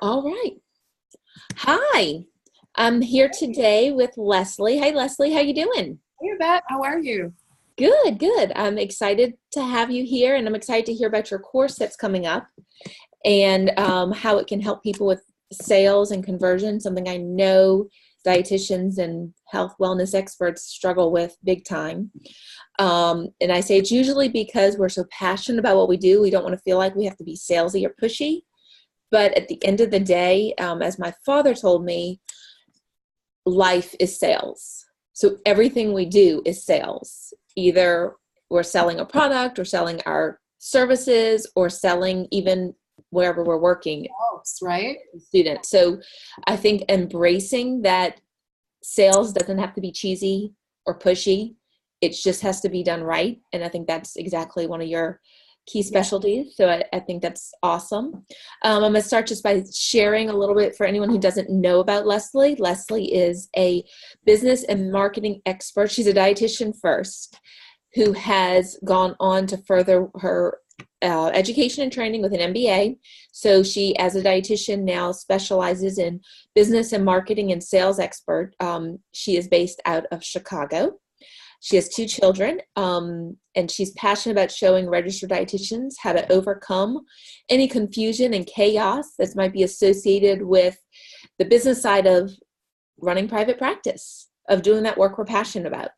All right. Hi. I'm here today with Leslie. Hey, Leslie, how you doing? Hey, Yvette, how are you? Good, good. I'm excited to have you here, and I'm excited to hear about your course that's coming up and how it can help people with sales and conversion, something I know dietitians and health wellness experts struggle with big time. And I say it's usually because we're so passionate about what we do, we don't want to feel like we have to be salesy or pushy. But at the end of the day, as my father told me, life is sales. So everything we do is sales. Either we're selling a product or selling our services or selling even wherever we're working, Folks, right? students. So I think embracing that sales doesn't have to be cheesy or pushy. It just has to be done right. And I think that's exactly one of your key Yeah. specialties. So I think that's awesome. I'm going to start just by sharing a little bit for anyone who doesn't know about Leslie. Leslie is a business and marketing expert. She's a dietitian first who has gone on to further her education and training with an MBA. So she, as a dietitian, now specializes in business and marketing and sales expert. She is based out of Chicago. She has two children, and she's passionate about showing registered dietitians how to overcome any confusion and chaos that might be associated with the business side of running private practice, of doing that work we're passionate about.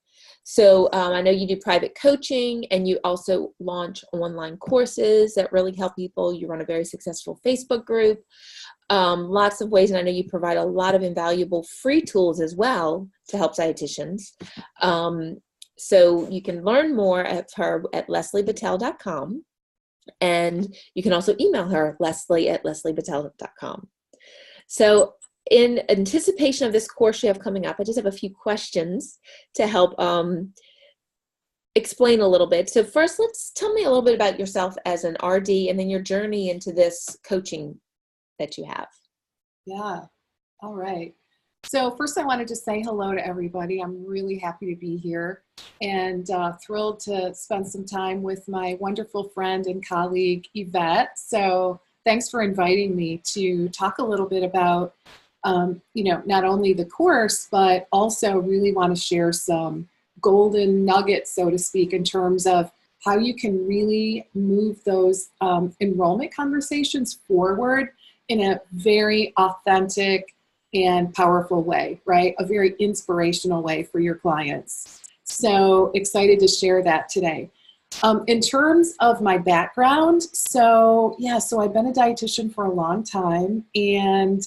So I know you do private coaching, and you also launch online courses that really help people. You run a very successful Facebook group, lots of ways, and I know you provide a lot of invaluable free tools as well to help dietitians. So you can learn more at her at lesliebitel.com, and you can also email her, leslie@lesliebitel.com. So in anticipation of this course you have coming up, I just have a few questions to help explain a little bit. So first, tell me a little bit about yourself as an RD and then your journey into this coaching that you have. Yeah. All right. So first I wanted to say hello to everybody. I'm really happy to be here and thrilled to spend some time with my wonderful friend and colleague, Yvette. So thanks for inviting me to talk a little bit about, not only the course, but also really want to share some golden nuggets, so to speak, in terms of how you can really move those enrollment conversations forward in a very authentic and powerful way, right? A very inspirational way for your clients. So excited to share that today. In terms of my background, so I've been a dietitian for a long time and,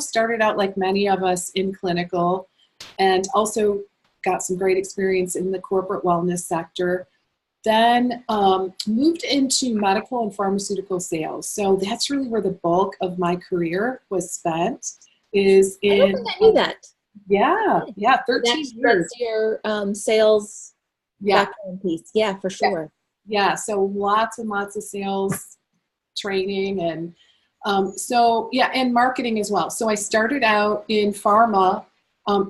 started out like many of us in clinical and also got some great experience in the corporate wellness sector. Then moved into medical and pharmaceutical sales. So that's really where the bulk of my career was spent. Is I don't in think I knew that. yeah, 13 years. That's your sales Yeah, background piece. Yeah, for yeah, sure. yeah. So lots and lots of sales training and and marketing as well. So I started out in pharma,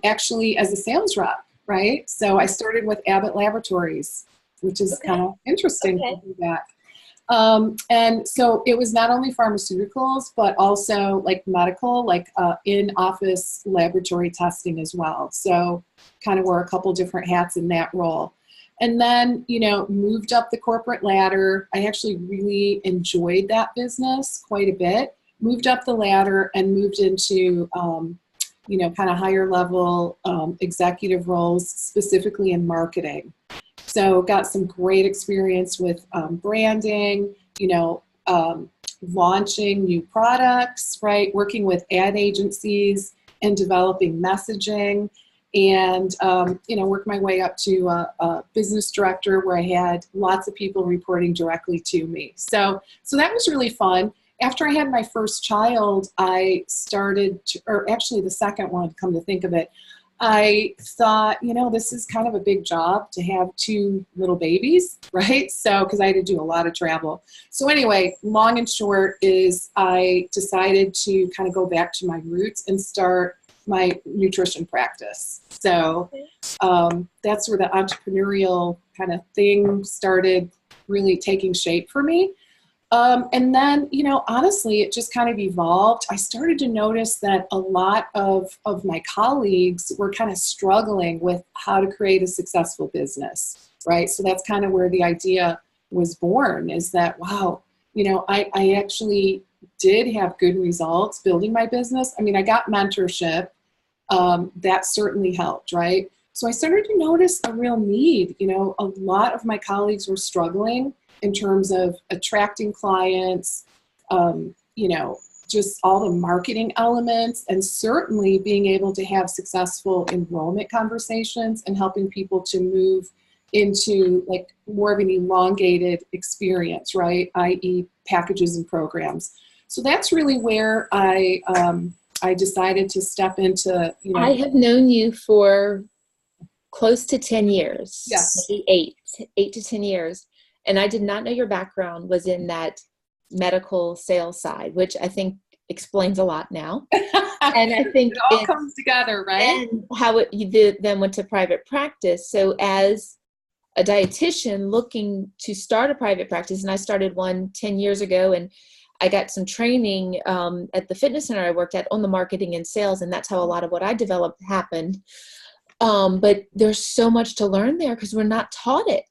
actually as a sales rep, right? So I started with Abbott Laboratories, which is Okay. kind of interesting to Okay. do that. And so it was not only pharmaceuticals, but also like medical, like in-office laboratory testing as well. So kind of wore a couple different hats in that role. And then, moved up the corporate ladder. I actually really enjoyed that business quite a bit. Moved up the ladder and moved into, kind of higher level executive roles, specifically in marketing. So got some great experience with branding, launching new products, right? Working with ad agencies and developing messaging and, worked my way up to a business director where I had lots of people reporting directly to me. So that was really fun. After I had my first child, I started, or actually the second one, come to think of it, I thought, this is kind of a big job to have two little babies, right? So, because I had to do a lot of travel. So anyway, long and short is I decided to kind of go back to my roots and start my nutrition practice. So that's where the entrepreneurial kind of thing started really taking shape for me. And then, honestly, it just kind of evolved. I started to notice that a lot of my colleagues were kind of struggling with how to create a successful business, right? So that's kind of where the idea was born, is that, wow, I actually did have good results building my business. I mean, I got mentorship. That certainly helped, right? So I started to notice a real need. A lot of my colleagues were struggling in terms of attracting clients, just all the marketing elements, and certainly being able to have successful enrollment conversations and helping people to move into like more of an elongated experience, right? i.e. packages and programs. So that's really where I decided to step into, I have known you for close to 10 years, yes. maybe 8 to 10 years. And I did not know your background was in that medical sales side, which I think explains a lot now. And I think it all comes together, right? And how you then went to private practice. So as a dietitian looking to start a private practice, and I started one 10 years ago, and I got some training at the fitness center I worked at on the marketing and sales, and that's how a lot of what I developed happened. But there's so much to learn there because we're not taught it.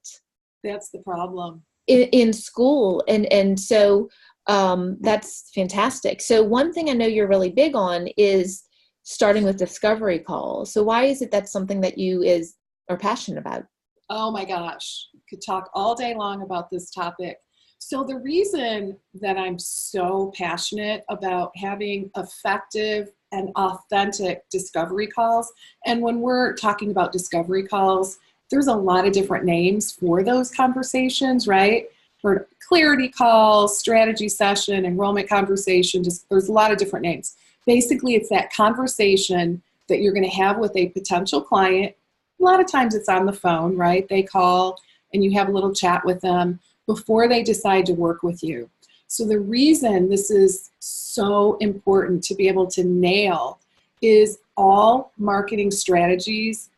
That's the problem. In school. And so that's fantastic. So one thing I know you're really big on is starting with discovery calls. So why is it that's something that you are passionate about? Oh my gosh, could talk all day long about this topic. So the reason that I'm so passionate about having effective and authentic discovery calls, and when we're talking about discovery calls, there's a lot of different names for those conversations, right? For clarity calls, strategy session, enrollment conversation, there's a lot of different names. Basically, it's that conversation that you're going to have with a potential client. A lot of times it's on the phone, right? They call and you have a little chat with them before they decide to work with you. So the reason this is so important to be able to nail is all marketing strategies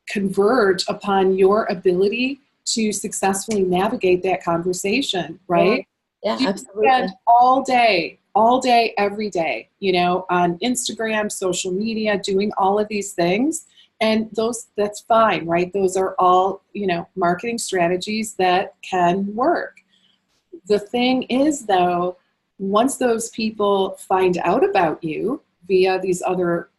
converge upon your ability to successfully navigate that conversation, right? Yeah, you absolutely. Spend all day, every day, on Instagram, social media, doing all of these things. And that's fine, right? Those are all, marketing strategies that can work. The thing is, though, once those people find out about you via these other,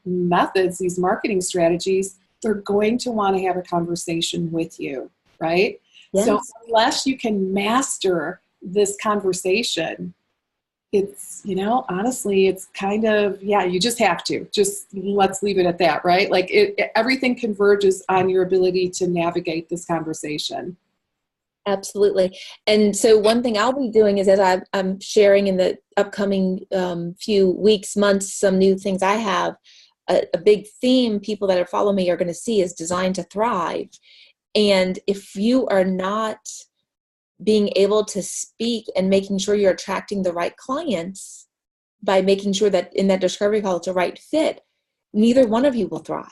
methods, these marketing strategies, they're going to want to have a conversation with you, right? Yes. So unless you can master this conversation, it's, honestly, it's kind of, you just have to. Just let's leave it at that, right? Like everything converges on your ability to navigate this conversation. Absolutely. And so one thing I'll be doing is, as I'm sharing in the upcoming few weeks, months, some new things I have, a big theme people that are following me are going to see is Design to Thrive. And if you are not being able to speak and making sure you're attracting the right clients by making sure that in that discovery call it's a right fit, neither one of you will thrive.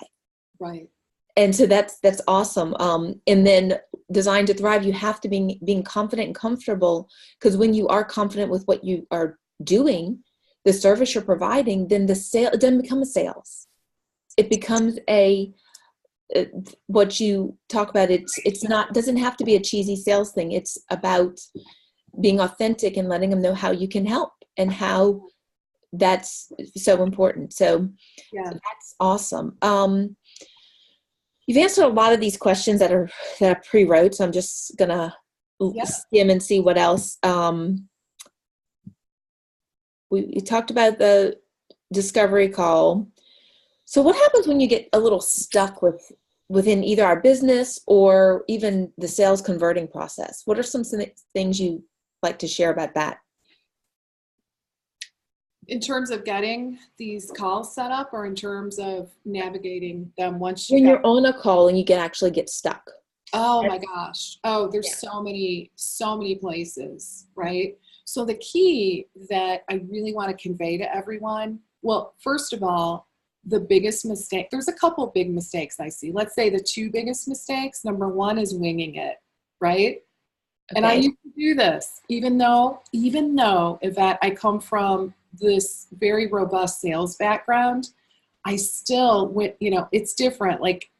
Right. And so that's awesome. And then Design to Thrive, you have to be being confident and comfortable, because when you are confident with what you are doing, the service you're providing, then the sale, it doesn't become a sales. It becomes what you talk about. It's not, doesn't have to be a cheesy sales thing. It's about being authentic and letting them know how you can help and how that's so important. So that's awesome. You've answered a lot of these questions that I pre-wrote, so I'm just gonna skim and see what else. We talked about the discovery call. So what happens when you get a little stuck within either our business or even the sales converting process? What are some things you like to share about that? In terms of getting these calls set up, or in terms of navigating them once when you're on a call and you can actually get stuck? Oh my gosh. Oh, there's so many places, right? So the key that I really want to convey to everyone, well, first of all, the biggest mistake, there's a couple big mistakes I see. Let's say the two biggest mistakes. Number one is winging it, right? And I Okay. used to do this, even though Yvette, I come from this very robust sales background, I still went, it's different. Like,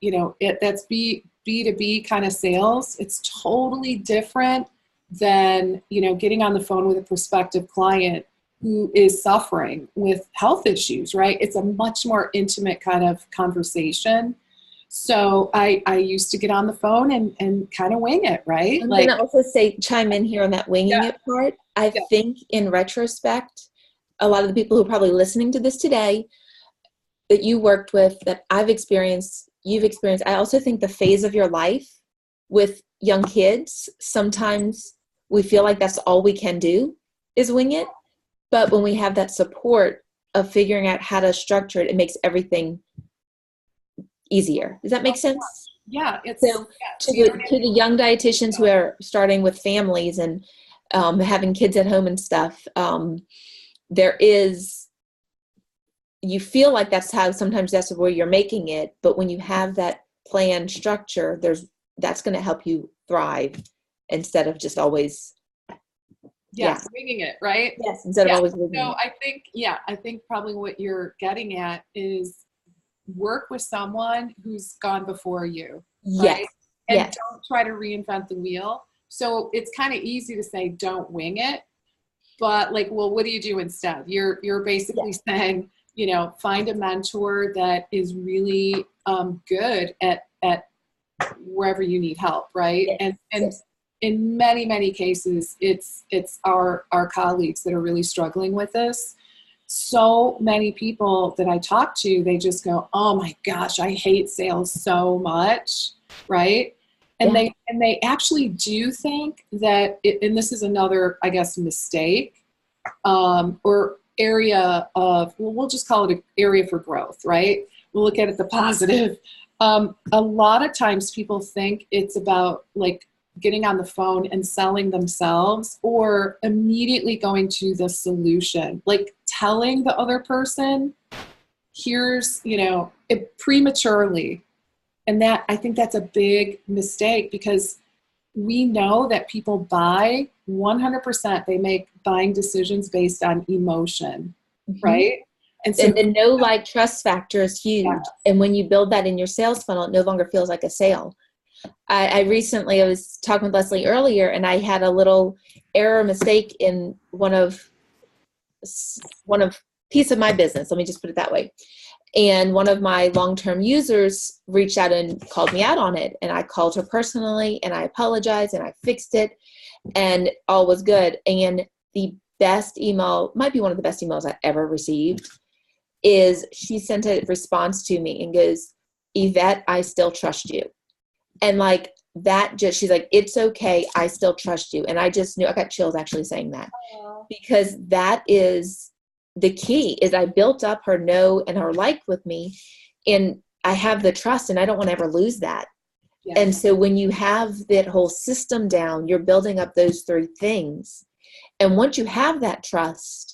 that's B2B kind of sales. It's totally different than, getting on the phone with a prospective client who is suffering with health issues, right? It's a much more intimate kind of conversation. So I used to get on the phone and kind of wing it, right? I'm going Like, to also chime in here on that winging yeah, it part. I yeah, think in retrospect, a lot of the people who are probably listening to this today that you worked with, that I've experienced, you've experienced, I also think the phase of your life with young kids, sometimes we feel like that's all we can do is wing it. But when we have that support of figuring out how to structure it, it makes everything easier. Does that make sense? yeah, So yes, to the young dietitians who are starting with families and having kids at home and stuff, there is, you feel like sometimes that's where you're making it, but when you have that plan structure, that's going to help you thrive instead of just always, yes, winging it, right? yes, instead of Yeah. always living So it. I think probably what you're getting at is work with someone who's gone before you, Yes, right? And yes, don't try to reinvent the wheel. So it's kind of easy to say don't wing it, but like, well, what do you do instead? You're basically yes, saying, find a mentor that is really good at wherever you need help, right? yes, And yes. in many cases, it's our colleagues that are really struggling with this. So many people that I talk to, they just go, "Oh my gosh, I hate sales so much," right? And Yeah. they actually do think that, and this is another, I guess, mistake, or area of, well, we'll just call it an area for growth, right? We'll look at it the positive. A lot of times people think it's about like getting on the phone and selling themselves or immediately going to the solution, like telling the other person, here's, it prematurely. And that, I think that's a big mistake because we know that people buy 100%, they make buying decisions based on emotion, Mm-hmm. right? And And so, the know, like, trust factor is yeah, huge. And when you build that in your sales funnel, it no longer feels like a sale. I recently, I was talking with Leslie earlier, and I had a little error mistake in one of piece of my business. Let me just put it that way. And one of my long-term users reached out and called me out on it. And I called her personally and I apologized and I fixed it and all was good. And the best email, might be one of the best emails I ever received, is she sent a response to me and goes, "Yvette, I still trust you." And like that, just, she's like, "It's okay, I still trust you." And I just knew, I got chills actually saying that, because that is the key, is I built up her know and her like with me, and I have the trust and I don't want to ever lose that. yeah, And so when you have that whole system down, you're building up those three things. And once you have that trust,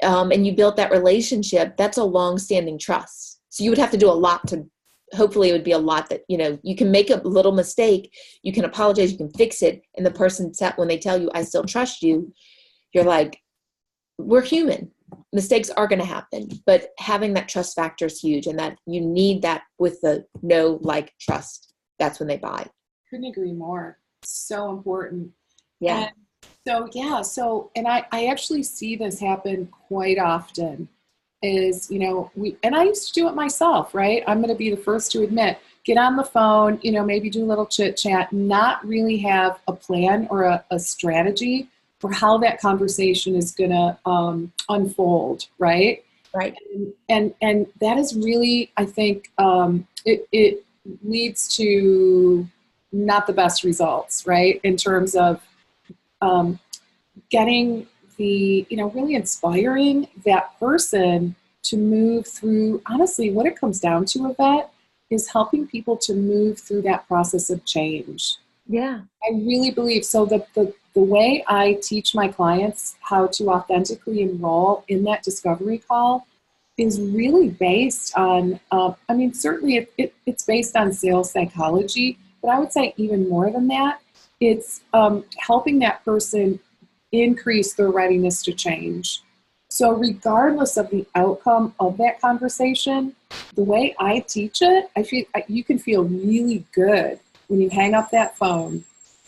and you built that relationship, that's a long-standing trust. So you would have to do a lot to, hopefully it would be a lot that, you can make a little mistake, you can apologize, you can fix it. And the person, when they tell you, "I still trust you," you're like, we're human. Mistakes are going to happen, but having that trust factor is huge. And that you need that with the know, like, trust. That's when they buy. couldn't agree more. So important. Yeah. And so, yeah, and I actually see this happen quite often is, and I used to do it myself, right? I'm going to be the first to admit, get on the phone, maybe do a little chit chat, not really have a plan or a strategy for how that conversation is going to unfold, right? Right. And that is really, I think, it leads to not the best results, right? In terms of um, getting really inspiring that person to move through, honestly, what it comes down to with that is helping people to move through that process of change. Yeah. I really believe so. The way I teach my clients how to authentically enroll in that discovery call is really based on, certainly it's based on sales psychology, but I would say even more than that, it's helping that person increase their readiness to change. So regardless of the outcome of that conversation, the way I teach it, I feel you can feel really good when you hang up that phone,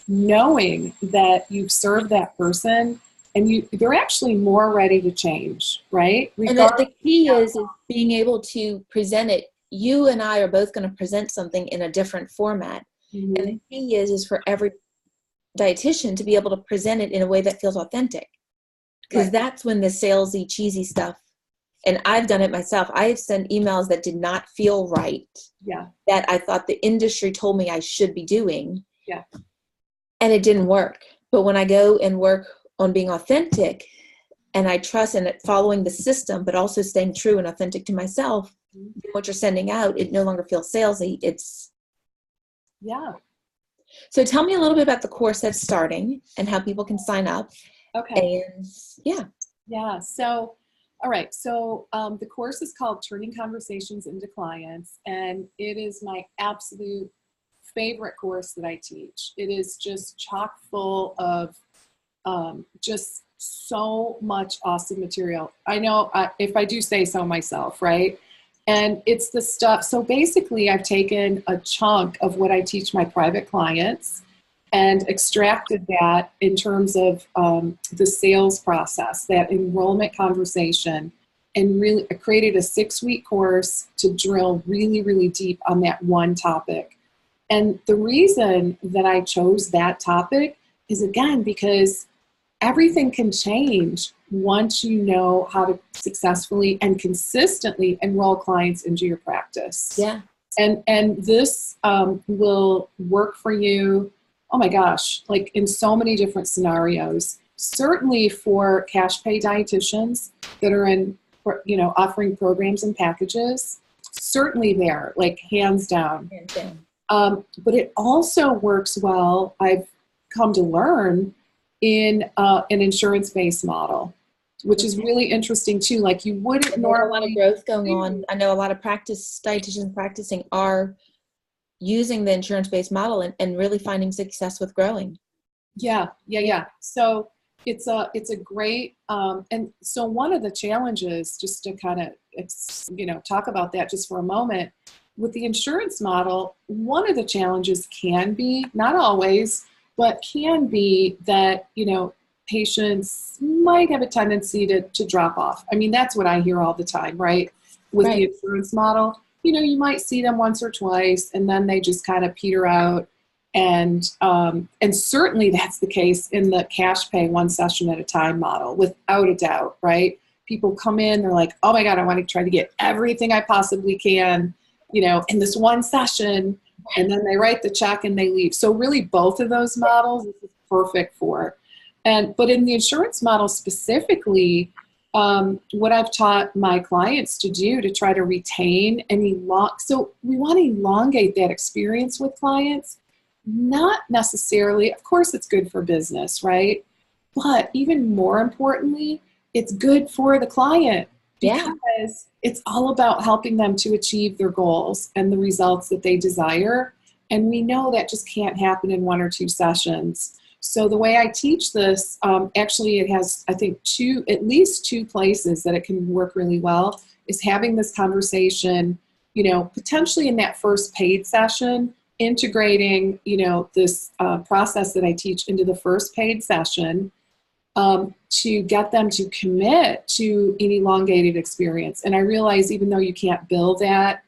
knowing that you've served that person and they're actually more ready to change, right? And the key is being able to present it. You and I are both going to present something in a different format. Mm-hmm. And the key is for every dietitian to be able to present it in a way that feels authentic. Because that's when the salesy, cheesy stuff, and I've done it myself. I have sent emails that did not feel right. Yeah. That I thought the industry told me I should be doing. Yeah. And it didn't work. But when I go and work on being authentic, and I trust in it, following the system, but also staying true and authentic to myself, what you're sending out, it no longer feels salesy. Yeah. So tell me a little bit about the course that's starting and how people can sign up. Okay. And yeah. Yeah. So, all right. So the course is called Turning Conversations into Clients, and it is my absolute favorite course that I teach. It is just chock full of just so much awesome material. I know if I do say so myself, right? And it's the stuff. So basically, I've taken a chunk of what I teach my private clients and extracted that in terms of the sales process, that enrollment conversation, and really created a 6-week course to drill really, really deep on that one topic. And the reason that I chose that topic is, again, because everything can change once you know how to successfully and consistently enroll clients into your practice. Yeah. And this will work for you, oh my gosh, like in so many different scenarios. Certainly for cash pay dietitians that are in, offering programs and packages, certainly there, like hands down. Hands down. But it also works well, I've come to learn, in an insurance-based model, which is really interesting too. Like you wouldn't normally. There's a lot of growth going on. I know a lot of dietitians practicing are using the insurance-based model and really finding success with growing. Yeah. So it's a great, and so one of the challenges, just to kind of, talk about that just for a moment, with the insurance model, one of the challenges can be, not always, but can be that, patients might have a tendency to drop off. I mean, that's what I hear all the time, right? With the insurance model, you might see them once or twice and then they just kind of peter out. And certainly that's the case in the cash pay one session at a time model, without a doubt, right? People come in, they're like, oh my God, I want to try to get everything I possibly can, in this one session. And then they write the check and they leave. So really both of those models this is perfect for. But in the insurance model specifically, what I've taught my clients to do to try to retain so we want to elongate that experience with clients, not necessarily, of course it's good for business, right? But even more importantly, it's good for the client because it's all about helping them to achieve their goals and the results that they desire. And we know that just can't happen in 1 or 2 sessions. So the way I teach this, actually it has, I think, at least two places that it can work really well, is having this conversation, potentially in that first paid session, integrating, this process that I teach into the first paid session, to get them to commit to an elongated experience. And I realize even though you can't bill that,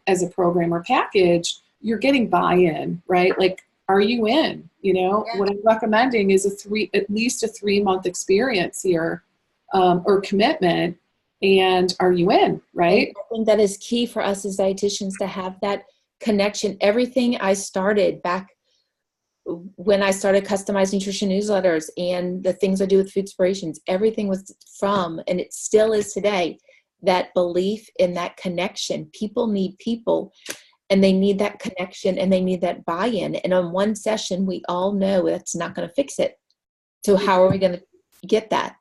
as a program or package, you're getting buy-in, right? Like, are you in? What I'm recommending is at least a 3-month experience here, or commitment. And are you in, right? I think that is key for us as dietitians to have that connection. Everything I started back when I started customized nutrition newsletters and the things I do with Foodspirations, everything was from, and it still is today, that belief in that connection. People need people, and they need that connection, and they need that buy-in. And on one session, we all know that's not going to fix it. So how are we going to get that?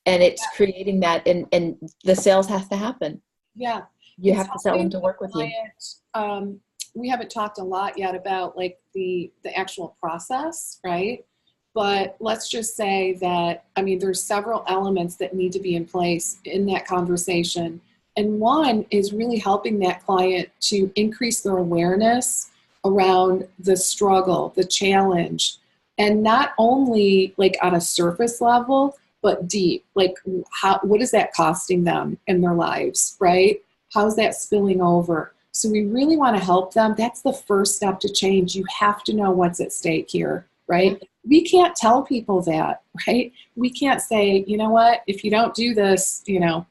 And it's creating that, and the sales has to happen. Yeah. You have to sell them to work with you. we haven't talked a lot yet about like the actual process, right? But let's just say that, I mean, there's several elements that need to be in place in that conversation. And one is really helping that client to increase their awareness around the struggle, the challenge, and not only like on a surface level, but deep. Like, what is that costing them in their lives, right? How's that spilling over? So we really want to help them. That's the first step to change. You have to know what's at stake here, right? We can't tell people that, right? We can't say, you know what, if you don't do this, you know,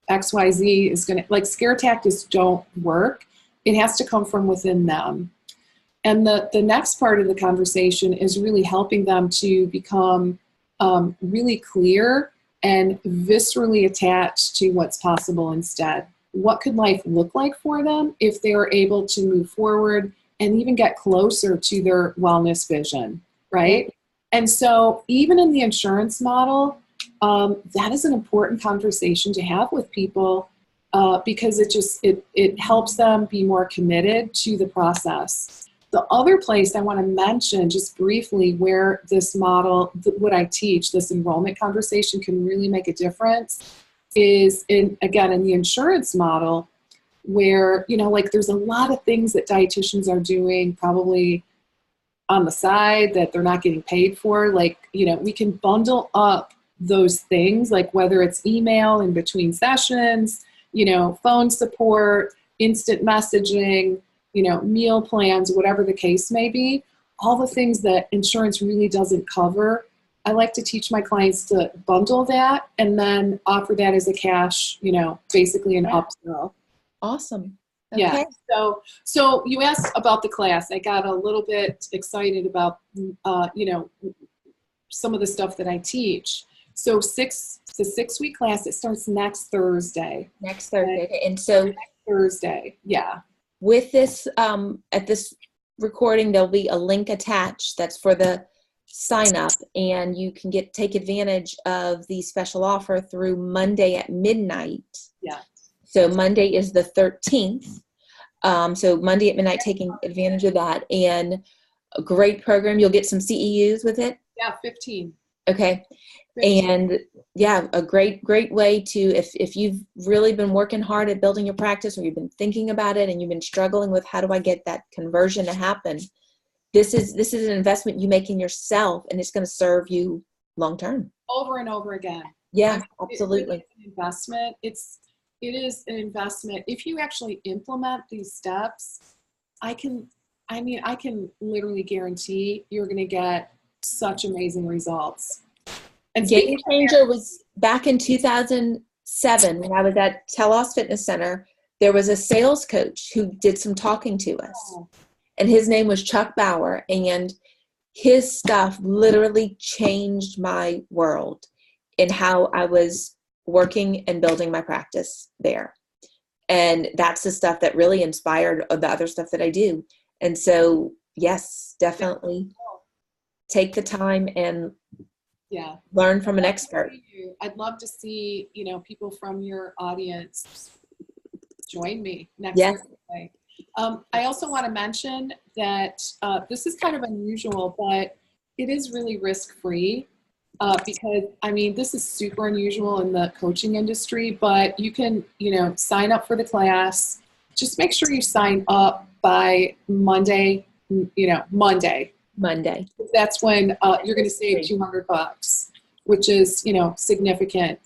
XYZ is going to, like, scare tactics don't work. It has to come from within them. And the next part of the conversation is really helping them to become really clear and viscerally attached to what's possible instead. What could life look like for them if they were able to move forward and even get closer to their wellness vision, right? And so even in the insurance model, that is an important conversation to have with people because it helps them be more committed to the process. The other place I want to mention just briefly where this model, what I teach, this enrollment conversation can really make a difference is in the insurance model where, you know, like there's a lot of things that dietitians are doing probably on the side that they're not getting paid for. Like, you know, we can bundle up those things, like whether it's email in between sessions, you know, phone support, instant messaging, you know, meal plans, whatever the case may be, all the things that insurance really doesn't cover. I like to teach my clients to bundle that and then offer that as a cash, you know, basically an upsell. Awesome. Okay. Yeah. So you asked about the class. I got a little bit excited about, you know, some of the stuff that I teach. So it's a 6-week class. It starts next Thursday. Next Thursday. And so next Thursday. Yeah. With this, at this recording, there'll be a link attached that's for the sign up, and you can take advantage of the special offer through Monday at midnight. Yeah. So Monday is the 13th. So Monday at midnight, taking advantage of that, and a great program. You'll get some CEUs with it. Yeah, 15. Okay. 15. And yeah, a great way to, if you've really been working hard at building your practice, or you've been thinking about it and you've been struggling with how do I get that conversion to happen, this is an investment you make in yourself, and it's going to serve you long term. Over and over again. Yeah, absolutely. It's an investment. It is an investment. If you actually implement these steps, I can literally guarantee you're going to get such amazing results. And Game Changer was back in 2007 when I was at Telos Fitness Center. There was a sales coach who did some talking to us, and his name was Chuck Bauer, and his stuff literally changed my world in how I was working and building my practice there. And that's the stuff that really inspired the other stuff that I do. And so, yes, definitely take the time and learn from an expert. I'd love to see, you know, people from your audience join me next Thursday. I also want to mention that this is kind of unusual, but it is really risk-free because, I mean, this is super unusual in the coaching industry, but you can, you know, sign up for the class. Just make sure you sign up by Monday, Monday. That's when you're going to save $200, which is, you know, significant.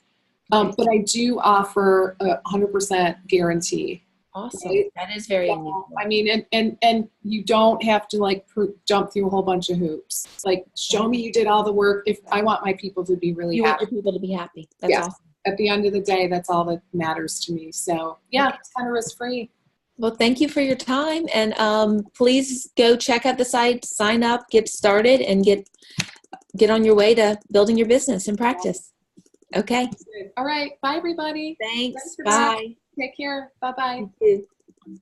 But I do offer a 100% guarantee. Awesome. Right? That is very unusual. I mean, and you don't have to like jump through a whole bunch of hoops. It's like, show me you did all the work. If I want my people to be really happy. You want your people to be happy. That's awesome. At the end of the day, that's all that matters to me. So yeah, it's kind of risk-free. Well, thank you for your time, and please go check out the site, sign up, get started, and get on your way to building your business and practice. Okay. All right. Bye, everybody. Thanks. Bye. Take care. Bye-bye. You too.